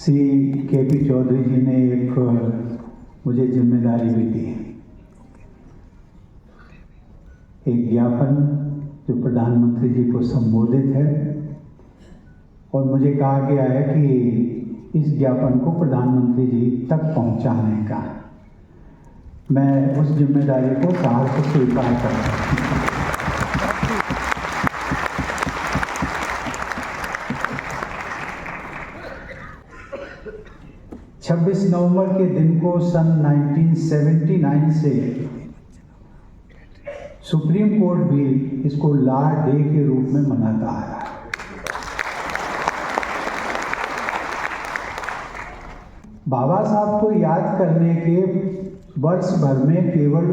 Shri KP. Chaudhary जी ने एक मुझे जिम्मेदारी भी दी, एक ज्ञापन जो प्रधानमंत्री जी को संबोधित है, और मुझे कहा गया है कि इस ज्ञापन को प्रधानमंत्री जी तक पहुंचाने का मैं उस जिम्मेदारी को साहस से स्वीकार करता हूँ। छब्बीस नवंबर के दिन को सन 1979 से सुप्रीम कोर्ट भी इसको लॉ डे के रूप में मनाता आ रहा है। बाबा साहब को याद करने के वर्ष भर में केवल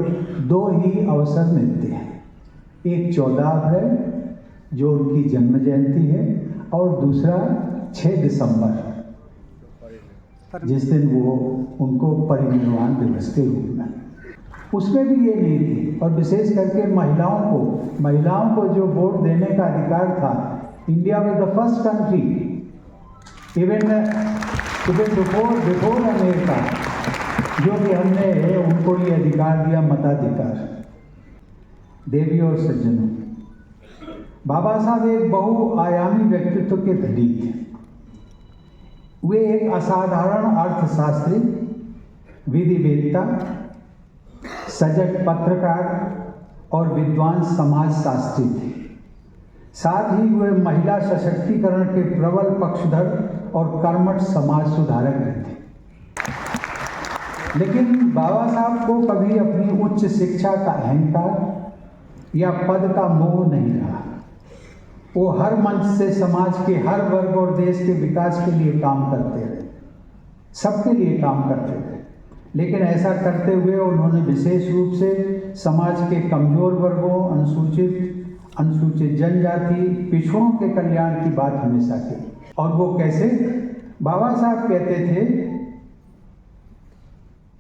2 ही अवसर मिलते हैं, एक 14 अप्रैल जो उनकी जन्म जयंती है, और दूसरा 6 दिसंबर जिस दिन वो उनको परिनिर्वाण दिवस के रूप में, उसमें भी ये नहीं थी। और विशेष करके महिलाओं को जो वोट देने का अधिकार था, India was the first country even before America जो कि हमने उनको ये अधिकार दिया, मताधिकार। देवी और सज्जनों, बाबा साहब एक बहुआयामी व्यक्तित्व के धनी थे। वे एक असाधारण अर्थशास्त्री, विधिवेत्ता, सजग पत्रकार और विद्वान समाजशास्त्री थे। साथ ही वे महिला सशक्तिकरण के प्रबल पक्षधर और कर्मठ समाज सुधारक भी थे। लेकिन बाबा साहब को कभी अपनी उच्च शिक्षा का अहंकार या पद का मोह नहीं रहा। वो हर मंच से समाज के हर वर्ग और देश के विकास के लिए काम करते रहे, सबके लिए काम करते थे। लेकिन ऐसा करते हुए उन्होंने विशेष रूप से समाज के कमजोर वर्गों, अनुसूचित जनजाति, पिछड़ों के कल्याण की बात हमेशा की। और वो कैसे? बाबा साहब कहते थे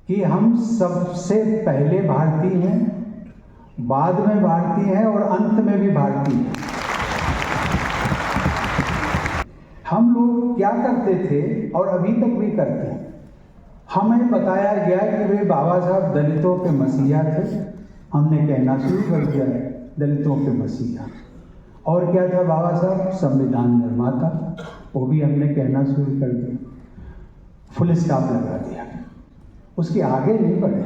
कि हम सबसे पहले भारतीय हैं, बाद में भारतीय हैं और अंत में भी भारतीय हैं। हम लोग क्या करते थे और अभी तक भी करते हैं, हमें बताया गया कि वे बाबा साहब दलितों के मसीहा थे। हमने कहना शुरू कर दिया है दलितों के मसीहा। और क्या था बाबा साहब? संविधान निर्माता। वो भी हमने कहना शुरू कर दिया, फुल स्टॉप लगा दिया, उसके आगे नहीं बढ़े।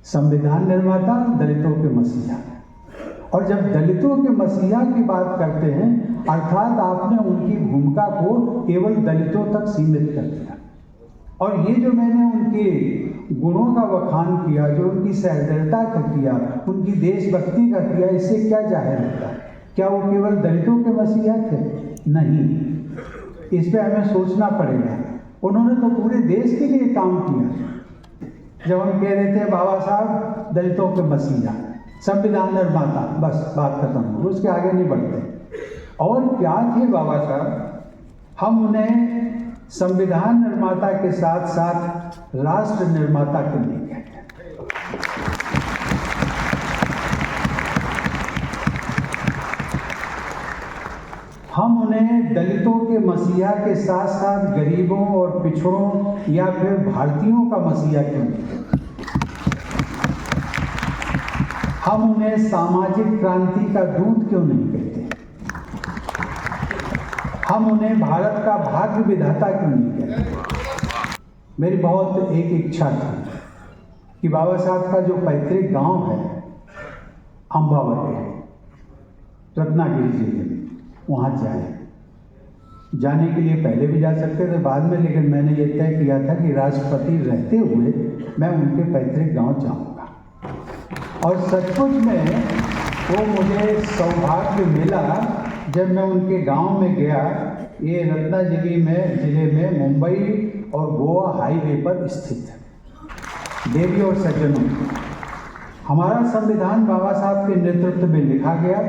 संविधान निर्माता, दलितों के मसीहा। और जब दलितों के मसीहा की बात करते हैं, अर्थात आपने उनकी भूमिका को केवल दलितों तक सीमित कर दिया। और ये जो मैंने उनके गुणों का बखान किया, जो उनकी सहृदयता का किया, उनकी देशभक्ति का किया, इससे क्या जाहिर होता है? क्या वो केवल दलितों के मसीहा थे? नहीं, इस पर हमें सोचना पड़ेगा। उन्होंने तो पूरे देश के लिए काम किया। जब हम कह रहे थे बाबा साहब दलितों के मसीहा, संविधान निर्माता, बस बात खत्म हो, उसके आगे नहीं बढ़ते। और क्या थे बाबा साहब? हम उन्हें संविधान निर्माता के साथ साथ राष्ट्र निर्माता के लिए कहते हैं। हम उन्हें दलितों के मसीहा के साथ साथ गरीबों और पिछड़ों या फिर भारतीयों का मसीहा क्यों कहते हैं? हम उन्हें सामाजिक क्रांति का दूत क्यों नहीं कहते? हम उन्हें भारत का भाग्य विधाता क्यों नहीं कहते? मेरी बहुत एक इच्छा थी कि बाबा साहब का जो पैतृक गांव है अम्बावती, रत्नागिरी जिले में, वहाँ जाने के लिए पहले भी जा सकते थे, बाद में, लेकिन मैंने ये तय किया था कि राष्ट्रपति रहते हुए मैं उनके पैतृक गांव जाऊँगा। और सचमुच में वो मुझे सौभाग्य मिला जब मैं उनके गांव में गया। ये रत्नागिरी जिले में मुंबई और गोवा हाईवे पर स्थित है। देवी और सज्जनों, हमारा संविधान बाबा साहब के नेतृत्व में लिखा गया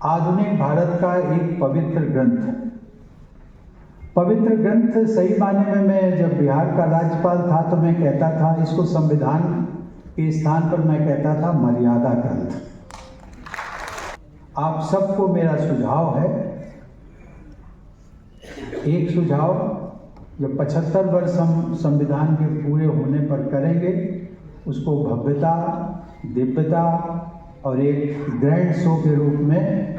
आधुनिक भारत का एक पवित्र ग्रंथ। सही माने में मैं जब बिहार का राज्यपाल था तो मैं कहता था इसको, संविधान के स्थान पर मैं कहता था मर्यादा ग्रंथ। आप सबको मेरा सुझाव है एक सुझाव, जब 75 वर्ष हम संविधान के पूरे होने पर करेंगे, उसको भव्यता, दिव्यता और एक ग्रैंड शो के रूप में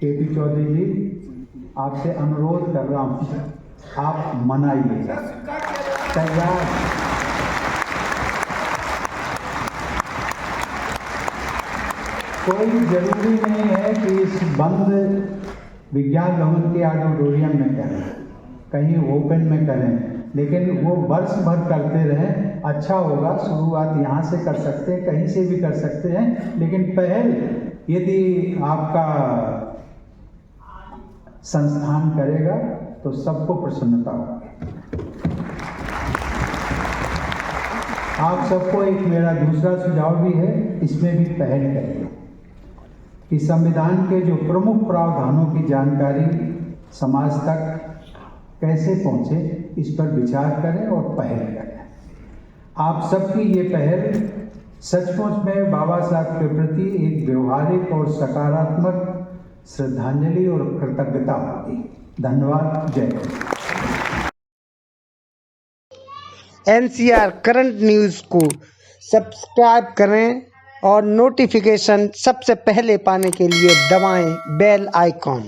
केपी चौधरी जी आपसे अनुरोध कर रहा हूँ, आप मनाइए। तैयार? कोई जरूरी नहीं है कि इस बंद विज्ञान भवन के ऑडिटोरियम में करें, कहीं ओपन में करें, लेकिन वो वर्ष भर करते रहें, अच्छा होगा। शुरुआत यहाँ से कर सकते हैं, कहीं से भी कर सकते हैं, लेकिन पहल यदि आपका संस्थान करेगा तो सबको प्रसन्नता होगी। आप सबको एक मेरा दूसरा सुझाव भी है, इसमें भी पहल करिए कि संविधान के जो प्रमुख प्रावधानों की जानकारी समाज तक कैसे पहुंचे, इस पर विचार करें और पहल करें। आप सबकी ये पहल सचमुच में बाबा साहब के प्रति एक व्यवहारिक और सकारात्मक श्रद्धांजलि और कृतज्ञता होगी। धन्यवाद। जय हिंद। NCR करंट न्यूज़ को सब्सक्राइब करें और नोटिफिकेशन सबसे पहले पाने के लिए दबाएं बेल आइकॉन।